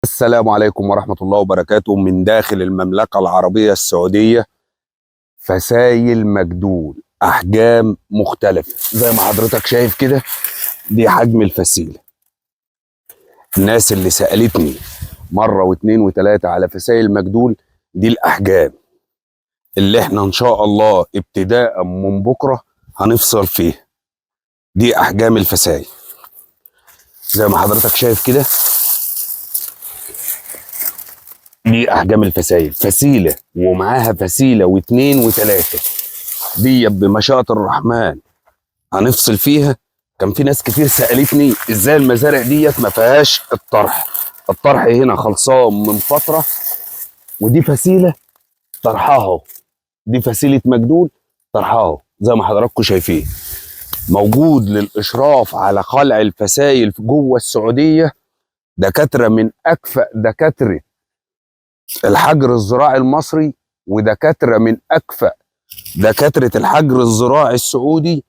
السلام عليكم ورحمة الله وبركاته من داخل المملكة العربية السعودية. فسايل مجدول أحجام مختلفة زي ما حضرتك شايف كده. دي حجم الفسيلة. الناس اللي سألتني مرة واثنين وثلاثة على فسايل مجدول، دي الأحجام اللي احنا إن شاء الله ابتداء من بكرة هنفصل فيها. دي أحجام الفسايل زي ما حضرتك شايف كده. دي احجام الفسايل، فسيله ومعاها فسيله واثنين وثلاثه. دي بمشيئه الرحمن هنفصل فيها. كان في ناس كتير سالتني ازاي المزارع ديت ما فيهاش الطرح. الطرح هنا خلصان من فتره، ودي فسيله طرحها اهو. دي فسيله مجدول طرحها اهو زي ما حضراتكم شايفين. موجود للاشراف على خلع الفسايل جوه السعوديه دكاتره من اكفأ دكاتره الحجر الزراعي المصري، ودكاتره من اكفأ دكاتره الحجر الزراعي السعودي.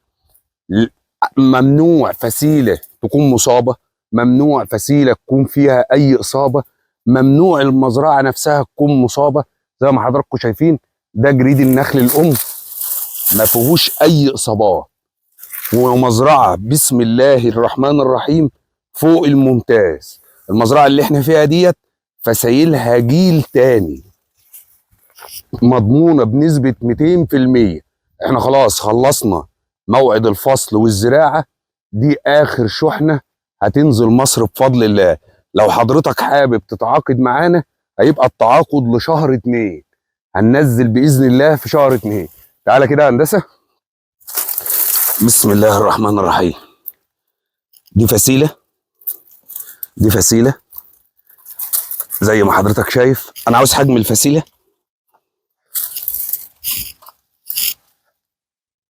ممنوع فسيله تكون مصابه، ممنوع فسيله تكون فيها اي اصابه، ممنوع المزرعه نفسها تكون مصابه. زي ما حضراتكم شايفين ده جريد النخل الام ما فيهوش اي اصابات، ومزرعه بسم الله الرحمن الرحيم فوق الممتاز. المزرعه اللي احنا فيها ديت فسايلها جيل تاني، مضمونه بنسبه 200%. احنا خلاص خلصنا موعد الفصل والزراعه. دي اخر شحنه هتنزل مصر بفضل الله. لو حضرتك حابب تتعاقد معانا هيبقى التعاقد لشهر 2. هننزل باذن الله في شهر 2. تعالى كده يا هندسه. بسم الله الرحمن الرحيم. دي فسيله، دي فسيله زي ما حضرتك شايف. انا عاوز حجم الفسيله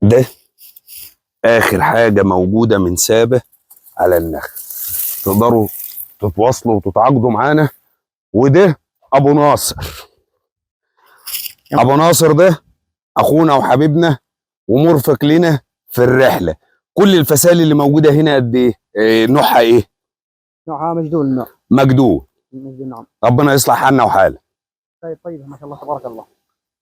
ده. اخر حاجه موجوده من سابه على النخل. تقدروا تتواصلوا وتتعاقدوا معانا. وده ابو ناصر. ابو ناصر ده اخونا وحبيبنا ومرفق لنا في الرحله. كل الفسائل اللي موجوده هنا قد ايه؟ نوعها ايه؟ نوعها مجدول. مجدول. نعم. ربنا يصلح حالنا وحالك. طيب ما شاء الله تبارك الله.